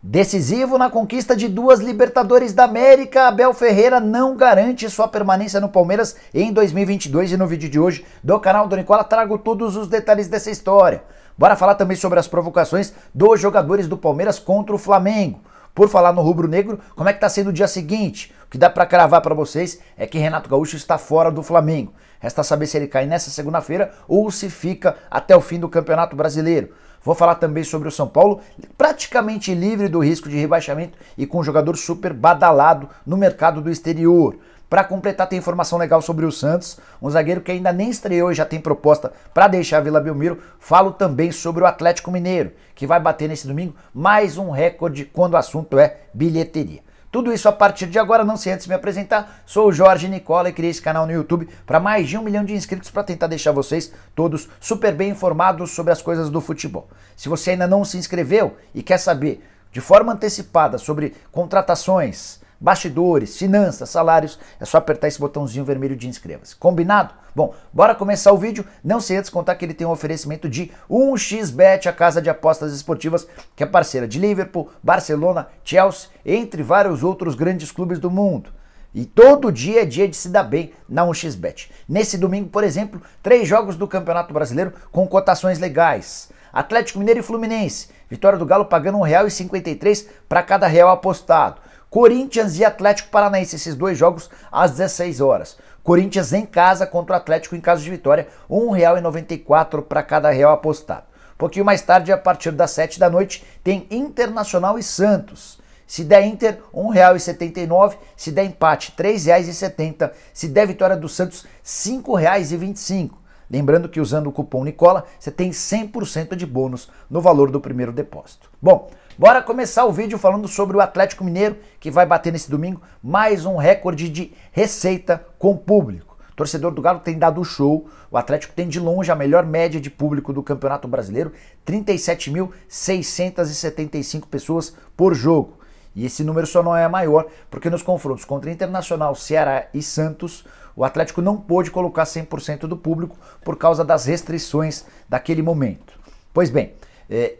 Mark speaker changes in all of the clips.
Speaker 1: Decisivo na conquista de 2 Libertadores da América, Abel Ferreira não garante sua permanência no Palmeiras em 2022 e no vídeo de hoje do canal do Nicola trago todos os detalhes dessa história. Bora falar também sobre as provocações dos jogadores do Palmeiras contra o Flamengo. Por falar no rubro-negro, como é que tá sendo o dia seguinte? O que dá para cravar para vocês é que Renato Gaúcho está fora do Flamengo. Resta saber se ele cai nessa segunda-feira ou se fica até o fim do Campeonato Brasileiro. Vou falar também sobre o São Paulo, praticamente livre do risco de rebaixamento e com um jogador super badalado no mercado do exterior. Para completar, tem informação legal sobre o Santos, um zagueiro que ainda nem estreou e já tem proposta para deixar a Vila Belmiro. Falo também sobre o Atlético Mineiro, que vai bater nesse domingo mais um recorde quando o assunto é bilheteria. Tudo isso a partir de agora, não sei antes de me apresentar, sou o Jorge Nicola e criei esse canal no YouTube para mais de 1 milhão de inscritos para tentar deixar vocês todos super bem informados sobre as coisas do futebol. Se você ainda não se inscreveu e quer saber de forma antecipada sobre contratações, bastidores, finanças, salários, é só apertar esse botãozinho vermelho de inscreva-se. Combinado? Bom, bora começar o vídeo. Não sei antes contar que ele tem um oferecimento de 1xBet, a casa de apostas esportivas que é parceira de Liverpool, Barcelona, Chelsea, entre vários outros grandes clubes do mundo. E todo dia é dia de se dar bem na 1xBet. Nesse domingo, por exemplo, 3 jogos do Campeonato Brasileiro com cotações legais. Atlético Mineiro e Fluminense. Vitória do Galo pagando R$ 1,53 para cada real apostado. Corinthians e Atlético Paranaense, esses 2 jogos às 16 horas. Corinthians em casa contra o Atlético em caso de vitória, R$ 1,94 para cada real apostado. Um pouquinho mais tarde, a partir das 7 da noite, tem Internacional e Santos. Se der Inter, R$ 1,79, se der empate, R$ 3,70, se der vitória do Santos, R$ 5,25. Lembrando que usando o cupom Nicola, você tem 100% de bônus no valor do primeiro depósito. Bom, bora começar o vídeo falando sobre o Atlético Mineiro, que vai bater nesse domingo mais um recorde de receita com público. O torcedor do Galo tem dado show, o Atlético tem de longe a melhor média de público do Campeonato Brasileiro, 37.675 pessoas por jogo. E esse número só não é maior porque nos confrontos contra Internacional, Ceará e Santos, o Atlético não pôde colocar 100% do público por causa das restrições daquele momento. Pois bem,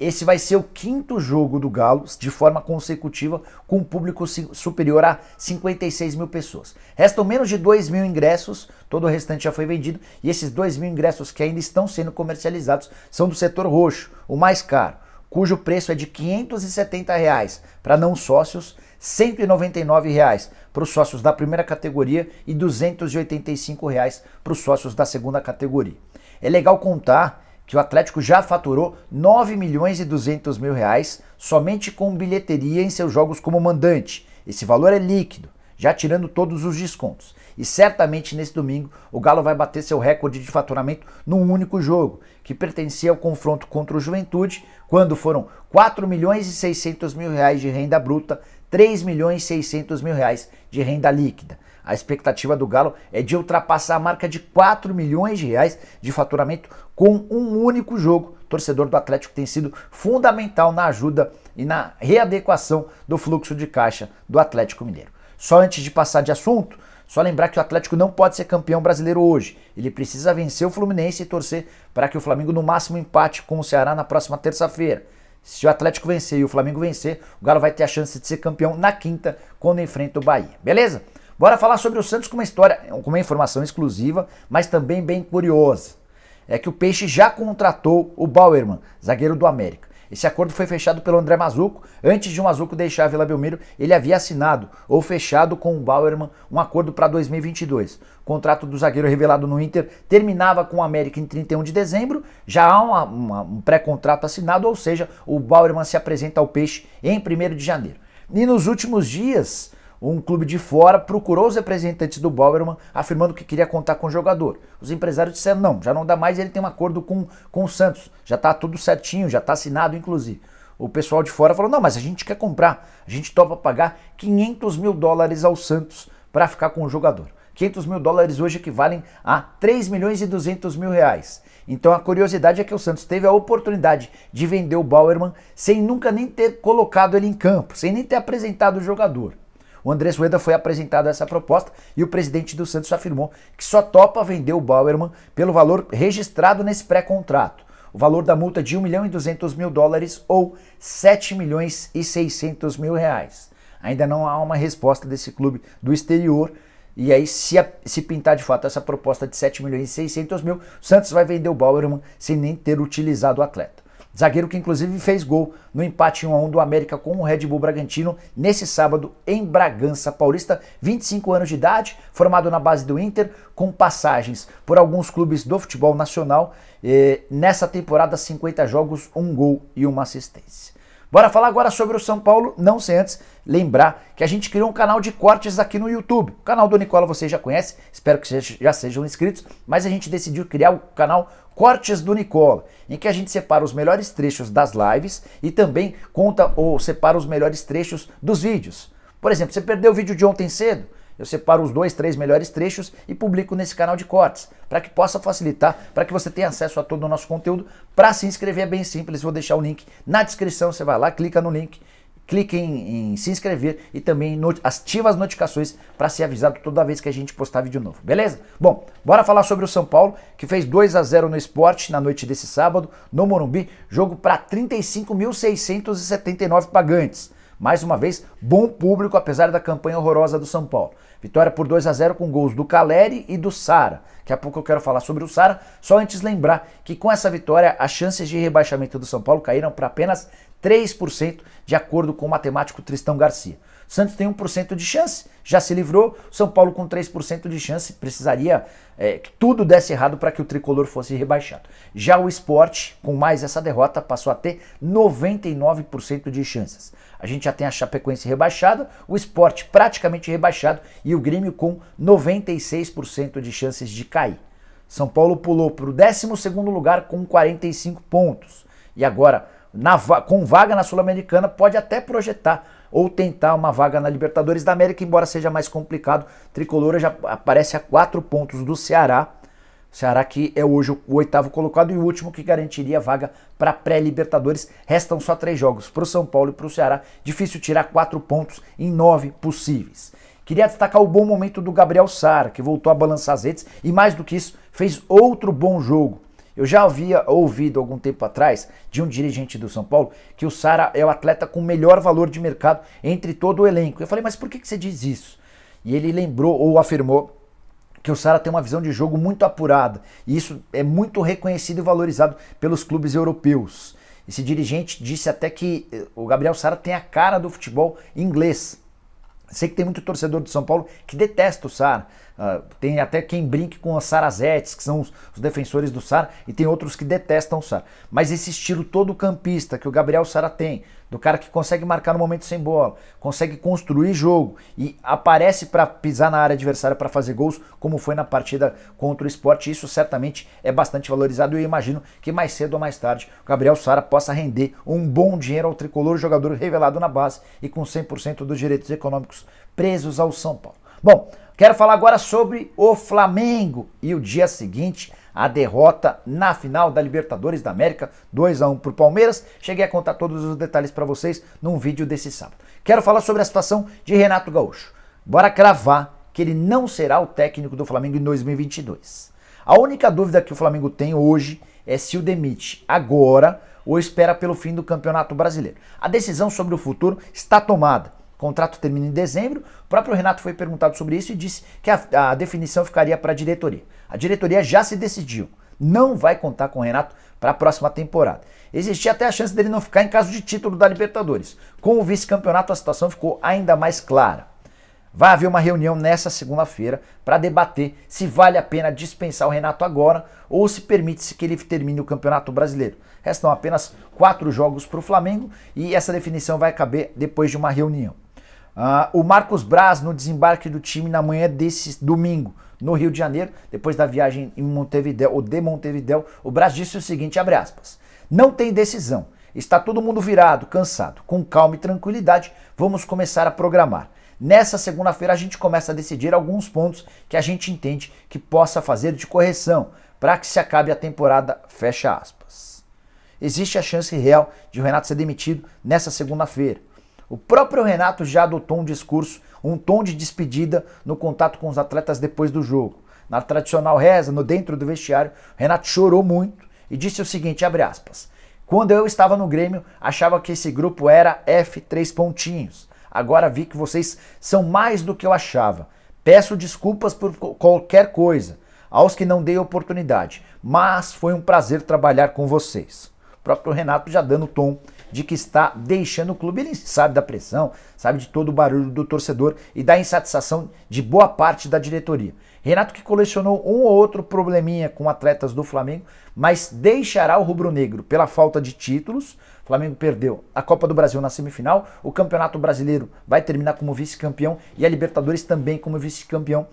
Speaker 1: esse vai ser o 5º jogo do Galo de forma consecutiva com um público superior a 56 mil pessoas. Restam menos de 2 mil ingressos, todo o restante já foi vendido e esses 2 mil ingressos que ainda estão sendo comercializados são do setor roxo, o mais caro, cujo preço é de R$ 570 para não sócios, R$ 199 para os sócios da primeira categoria e R$ 285 para os sócios da segunda categoria. É legal contar que o Atlético já faturou R$ 9.200.000 somente com bilheteria em seus jogos como mandante. Esse valor é líquido, já tirando todos os descontos. E certamente nesse domingo o Galo vai bater seu recorde de faturamento num único jogo, que pertencia ao confronto contra o Juventude, quando foram R$ 4.600.000 de renda bruta, R$ 3.600.000 de renda líquida. A expectativa do Galo é de ultrapassar a marca de R$ 4 milhões de faturamento com um único jogo. O torcedor do Atlético tem sido fundamental na ajuda e na readequação do fluxo de caixa do Atlético Mineiro. Só antes de passar de assunto, só lembrar que o Atlético não pode ser campeão brasileiro hoje. Ele precisa vencer o Fluminense e torcer para que o Flamengo no máximo empate com o Ceará na próxima terça-feira. Se o Atlético vencer e o Flamengo vencer, o Galo vai ter a chance de ser campeão na quinta quando enfrenta o Bahia. Beleza? Bora falar sobre o Santos com uma história, com uma informação exclusiva, mas também bem curiosa. É que o Peixe já contratou o Bauerman, zagueiro do América. Esse acordo foi fechado pelo André Mazzuco. Antes de o Mazzuco deixar a Vila Belmiro, ele havia assinado ou fechado com o Bauerman um acordo para 2022. O contrato do zagueiro revelado no Inter terminava com o América em 31 de dezembro. Já há um pré-contrato assinado, ou seja, o Bauerman se apresenta ao Peixe em 1º de janeiro. E nos últimos dias, um clube de fora procurou os representantes do Bauerman afirmando que queria contar com o jogador. Os empresários disseram não, já não dá mais, ele tem um acordo com o Santos, já está tudo certinho, já está assinado inclusive. O pessoal de fora falou, não, mas a gente quer comprar, a gente topa pagar $500 mil ao Santos para ficar com o jogador. $500 mil hoje equivalem a R$ 3.200.000. Então a curiosidade é que o Santos teve a oportunidade de vender o Bauerman sem nunca nem ter colocado ele em campo, sem nem ter apresentado o jogador. O Andrés Rueda foi apresentado essa proposta e o presidente do Santos afirmou que só topa vender o Bauerman pelo valor registrado nesse pré-contrato. o valor da multa de US$ 1.200.000 ou R$ 7.600.000. Ainda não há uma resposta desse clube do exterior. E aí, se pintar de fato essa proposta de 7.600.000, o Santos vai vender o Bauerman sem nem ter utilizado o atleta. Zagueiro que inclusive fez gol no empate 1-1 do América com o Red Bull Bragantino nesse sábado em Bragança Paulista, 25 anos de idade, formado na base do Inter, com passagens por alguns clubes do futebol nacional. Nessa temporada, 50 jogos, 1 gol e 1 assistência. Bora falar agora sobre o São Paulo, não sem antes lembrar que a gente criou um canal de cortes aqui no YouTube. O canal do Nicola vocês já conhecem, espero que já sejam inscritos, mas a gente decidiu criar o canal Cortes do Nicola, em que a gente separa os melhores trechos das lives e também conta ou separa os melhores trechos dos vídeos. Por exemplo, você perdeu o vídeo de ontem cedo, eu separo os 2, 3 melhores trechos e publico nesse canal de cortes, para que possa facilitar, para que você tenha acesso a todo o nosso conteúdo. Para se inscrever é bem simples, vou deixar o link na descrição, você vai lá, clica no link, clique em se inscrever e também ativa as notificações para ser avisado toda vez que a gente postar vídeo novo, beleza? Bom, bora falar sobre o São Paulo, que fez 2-0 no Sport na noite desse sábado, no Morumbi, jogo para 35.679 pagantes. Mais uma vez, bom público, apesar da campanha horrorosa do São Paulo. Vitória por 2-0 com gols do Caleri e do Sara. Daqui a pouco eu quero falar sobre o Sara, só antes lembrar que com essa vitória as chances de rebaixamento do São Paulo caíram para apenas 3%, de acordo com o matemático Tristão Garcia. O Santos tem 1% de chance, já se livrou. São Paulo com 3% de chance, precisaria que tudo desse errado para que o tricolor fosse rebaixado. Já o Sport, com mais essa derrota, passou a ter 99% de chances. A gente já tem a Chapecoense rebaixada, o Sport praticamente rebaixado e o Grêmio com 96% de chances de cair. São Paulo pulou para o 12º lugar com 45 pontos. E agora, com vaga na Sul-Americana, pode até projetar ou tentar uma vaga na Libertadores da América, embora seja mais complicado. Tricolor já aparece a 4 pontos do Ceará. Ceará que é hoje o 8º colocado e o último que garantiria vaga para pré-Libertadores. Restam só 3 jogos para o São Paulo e para o Ceará. Difícil tirar 4 pontos em 9 possíveis. Queria destacar o bom momento do Gabriel Sara, que voltou a balançar as redes e mais do que isso, fez outro bom jogo. Eu já havia ouvido algum tempo atrás de um dirigente do São Paulo que o Sara é o atleta com melhor valor de mercado entre todo o elenco. Eu falei, mas por que você diz isso? E ele lembrou ou afirmou que o Sara tem uma visão de jogo muito apurada, e isso é muito reconhecido e valorizado pelos clubes europeus. Esse dirigente disse até que o Gabriel Sara tem a cara do futebol inglês. Sei que tem muito torcedor do São Paulo que detesta o Sara. Tem até quem brinque com os Sarazetes, que são os defensores do Sara, e tem outros que detestam o Sara. Mas esse estilo todo campista que o Gabriel Sara tem, do cara que consegue marcar no momento sem bola, consegue construir jogo e aparece para pisar na área adversária para fazer gols, como foi na partida contra o Sport, isso certamente é bastante valorizado e eu imagino que mais cedo ou mais tarde o Gabriel Sara possa render um bom dinheiro ao tricolor, jogador revelado na base e com 100% dos direitos econômicos presos ao São Paulo. Bom, quero falar agora sobre o Flamengo e o dia seguinte, a derrota na final da Libertadores da América, 2-1 para o Palmeiras. Cheguei a contar todos os detalhes para vocês num vídeo desse sábado. Quero falar sobre a situação de Renato Gaúcho. Bora cravar que ele não será o técnico do Flamengo em 2022. A única dúvida que o Flamengo tem hoje é se o demite agora ou espera pelo fim do Campeonato Brasileiro. A decisão sobre o futuro está tomada. O contrato termina em dezembro, o próprio Renato foi perguntado sobre isso e disse que a definição ficaria para a diretoria. A diretoria já se decidiu, não vai contar com o Renato para a próxima temporada. Existia até a chance dele não ficar em caso de título da Libertadores. Com o vice-campeonato a situação ficou ainda mais clara. Vai haver uma reunião nessa segunda-feira para debater se vale a pena dispensar o Renato agora ou se permite-se que ele termine o Campeonato Brasileiro. Restam apenas 4 jogos para o Flamengo e essa definição vai caber depois de uma reunião. O Marcos Braz, no desembarque do time na manhã desse domingo, no Rio de Janeiro, depois da viagem em Montevidéu, ou de Montevidéu, o Braz disse o seguinte, abre aspas, não tem decisão, está todo mundo virado, cansado, com calma e tranquilidade, vamos começar a programar. Nessa segunda-feira a gente começa a decidir alguns pontos que a gente entende que possa fazer de correção para que se acabe a temporada, fecha aspas. Existe a chance real de o Renato ser demitido nessa segunda-feira. O próprio Renato já adotou um discurso, um tom de despedida no contato com os atletas depois do jogo. Na tradicional reza, dentro do vestiário, o Renato chorou muito e disse o seguinte, abre aspas, quando eu estava no Grêmio, achava que esse grupo era F3 pontinhos. Agora vi que vocês são mais do que eu achava. Peço desculpas por qualquer coisa, aos que não dei oportunidade, mas foi um prazer trabalhar com vocês. O próprio Renato já dando o tom de que está deixando o clube, ele sabe da pressão, sabe de todo o barulho do torcedor e da insatisfação de boa parte da diretoria. Renato que colecionou um ou outro probleminha com atletas do Flamengo, mas deixará o rubro-negro pela falta de títulos. O Flamengo perdeu a Copa do Brasil na semifinal, o Campeonato Brasileiro vai terminar como vice-campeão e a Libertadores também como vice-campeão.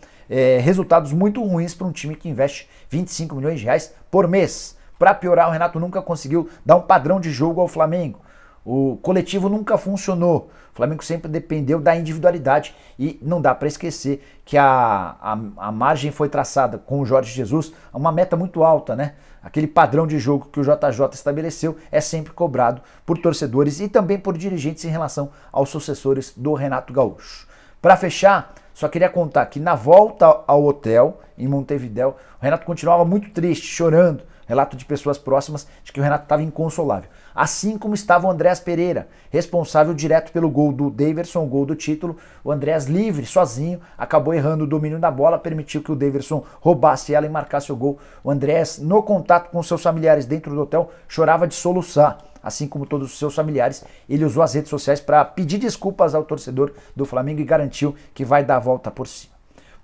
Speaker 1: Resultados muito ruins para um time que investe 25 milhões de reais por mês. Para piorar, o Renato nunca conseguiu dar um padrão de jogo ao Flamengo. O coletivo nunca funcionou. O Flamengo sempre dependeu da individualidade e não dá para esquecer que a margem foi traçada com o Jorge Jesus a uma meta muito alta, né? Aquele padrão de jogo que o JJ estabeleceu é sempre cobrado por torcedores e também por dirigentes em relação aos sucessores do Renato Gaúcho. Para fechar, só queria contar que na volta ao hotel em Montevidéu, o Renato continuava muito triste, chorando. Relato de pessoas próximas de que o Renato estava inconsolável. Assim como estava o Andréas Pereira, responsável direto pelo gol do Daverson, o gol do título. O Andréas livre, sozinho, acabou errando o domínio da bola, permitiu que o Daverson roubasse ela e marcasse o gol. O Andréas, no contato com seus familiares dentro do hotel, chorava de soluçar. Assim como todos os seus familiares, ele usou as redes sociais para pedir desculpas ao torcedor do Flamengo e garantiu que vai dar a volta por cima.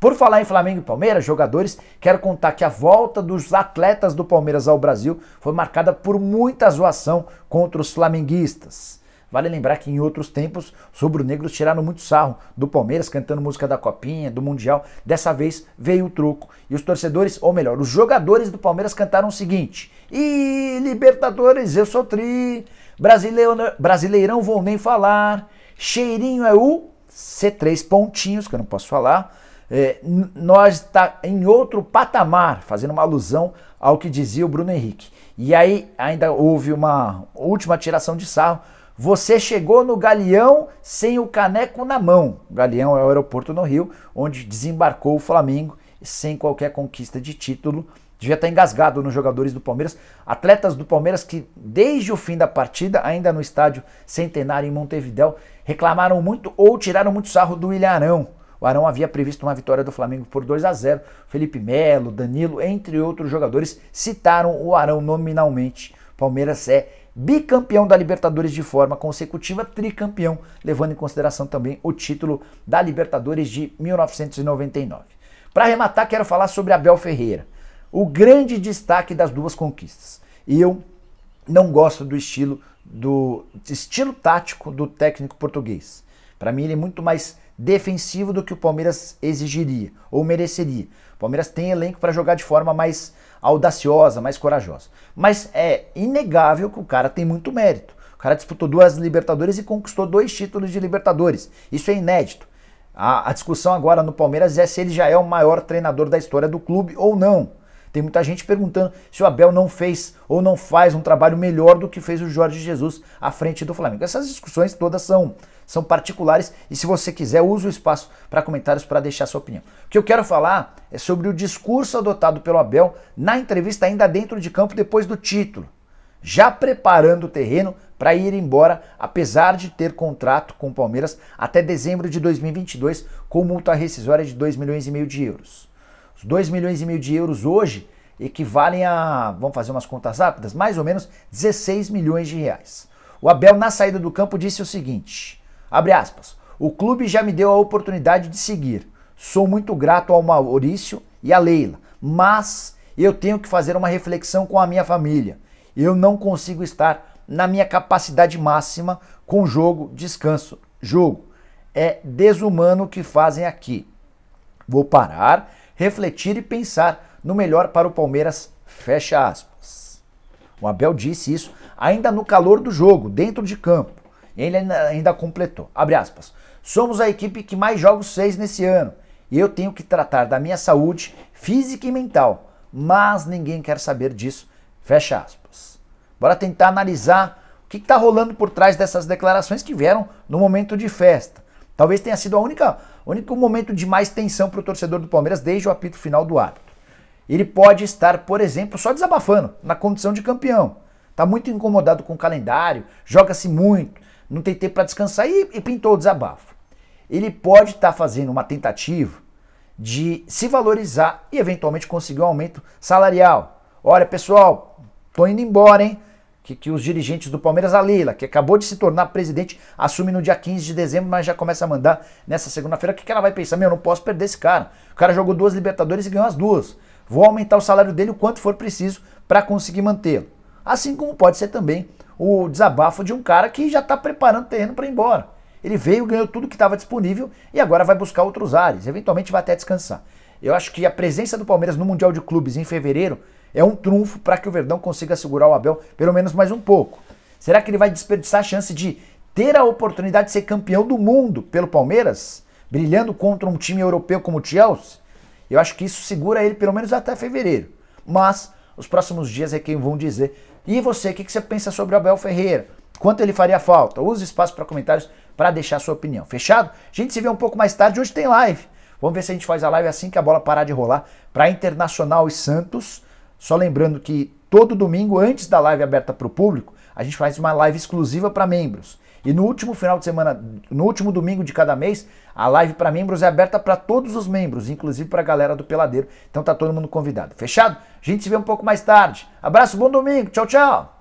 Speaker 1: Por falar em Flamengo e Palmeiras, jogadores, quero contar que a volta dos atletas do Palmeiras ao Brasil foi marcada por muita zoação contra os flamenguistas. Vale lembrar que em outros tempos os rubro-negros tiraram muito sarro do Palmeiras, cantando música da Copinha, do Mundial. Dessa vez veio o troco. E os torcedores, ou melhor, os jogadores do Palmeiras cantaram o seguinte: "Ih, Libertadores, eu sou tri, Brasileirão vou nem falar, cheirinho é o C3 pontinhos", que eu não posso falar. Nós está em outro patamar, fazendo uma alusão ao que dizia o Bruno Henrique. E aí ainda houve uma última tiração de sarro. Você chegou no Galeão sem o caneco na mão. O Galeão é o aeroporto no Rio, onde desembarcou o Flamengo sem qualquer conquista de título. Devia estar engasgado nos jogadores do Palmeiras. Atletas do Palmeiras que desde o fim da partida, ainda no estádio Centenário em Montevidéu, reclamaram muito ou tiraram muito sarro do William Arão. O Arão havia previsto uma vitória do Flamengo por 2-0. Felipe Melo, Danilo, entre outros jogadores, citaram o Arão nominalmente. Palmeiras é bicampeão da Libertadores de forma consecutiva, tricampeão, levando em consideração também o título da Libertadores de 1999. Para arrematar, quero falar sobre Abel Ferreira, o grande destaque das duas conquistas. E eu não gosto do estilo tático do técnico português. Para mim ele é muito mais defensivo do que o Palmeiras exigiria ou mereceria. O Palmeiras tem elenco para jogar de forma mais audaciosa, mais corajosa. Mas é inegável que o cara tem muito mérito. O cara disputou 2 Libertadores e conquistou 2 títulos de Libertadores. Isso é inédito. A discussão agora no Palmeiras é se ele já é o maior treinador da história do clube ou não. Tem muita gente perguntando se o Abel não fez ou não faz um trabalho melhor do que fez o Jorge Jesus à frente do Flamengo. Essas discussões todas são particulares e se você quiser, use o espaço para comentários para deixar sua opinião. O que eu quero falar é sobre o discurso adotado pelo Abel na entrevista ainda dentro de campo depois do título, já preparando o terreno para ir embora, apesar de ter contrato com o Palmeiras até dezembro de 2022 com multa rescisória de 2,5 milhões de euros. Os 2,5 milhões de euros hoje equivalem a, vamos fazer umas contas rápidas, mais ou menos 16 milhões de reais. O Abel, na saída do campo, disse o seguinte, abre aspas, "O clube já me deu a oportunidade de seguir. Sou muito grato ao Maurício e à Leila, mas eu tenho que fazer uma reflexão com a minha família. Eu não consigo estar na minha capacidade máxima com jogo, descanso, jogo. É desumano o que fazem aqui. Vou parar, refletir e pensar no melhor para o Palmeiras", fecha aspas. O Abel disse isso ainda no calor do jogo, dentro de campo. Ele ainda completou, abre aspas, "Somos a equipe que mais jogos fez nesse ano e eu tenho que tratar da minha saúde física e mental, mas ninguém quer saber disso", fecha aspas. Bora tentar analisar o que está rolando por trás dessas declarações que vieram no momento de festa. Talvez tenha sido o único momento de mais tensão para o torcedor do Palmeiras desde o apito final do árbitro. ele pode estar, por exemplo, só desabafando na condição de campeão. Está muito incomodado com o calendário, joga-se muito, não tem tempo para descansar e pintou o desabafo. Ele pode estar fazendo uma tentativa de se valorizar e eventualmente conseguir um aumento salarial. Olha, pessoal, tô indo embora, hein? Que os dirigentes do Palmeiras, a Leila, que acabou de se tornar presidente, assume no dia 15 de dezembro, mas já começa a mandar nessa segunda-feira. O que ela vai pensar? Meu, eu não posso perder esse cara. O cara jogou 2 Libertadores e ganhou as 2. Vou aumentar o salário dele o quanto for preciso para conseguir mantê-lo. Assim como pode ser também o desabafo de um cara que já está preparando o terreno para ir embora. Ele veio, ganhou tudo que estava disponível e agora vai buscar outros ares. Eventualmente vai até descansar. Eu acho que a presença do Palmeiras no Mundial de Clubes em fevereiro é um trunfo para que o Verdão consiga segurar o Abel pelo menos mais um pouco. Será que ele vai desperdiçar a chance de ter a oportunidade de ser campeão do mundo pelo Palmeiras, brilhando contra um time europeu como o Chelsea? Eu acho que isso segura ele pelo menos até fevereiro. Mas os próximos dias é quem vão dizer. E você, o que você pensa sobre o Abel Ferreira? Quanto ele faria falta? Use espaço para comentários para deixar a sua opinião. Fechado? A gente se vê um pouco mais tarde. Hoje tem live. Vamos ver se a gente faz a live assim que a bola parar de rolar para Internacional e Santos. Só lembrando que todo domingo, antes da live aberta para o público, a gente faz uma live exclusiva para membros. E no último final de semana, no último domingo de cada mês, a live para membros é aberta para todos os membros, inclusive para a galera do Peladeiro. Então tá todo mundo convidado. Fechado? A gente se vê um pouco mais tarde. Abraço, bom domingo. Tchau, tchau.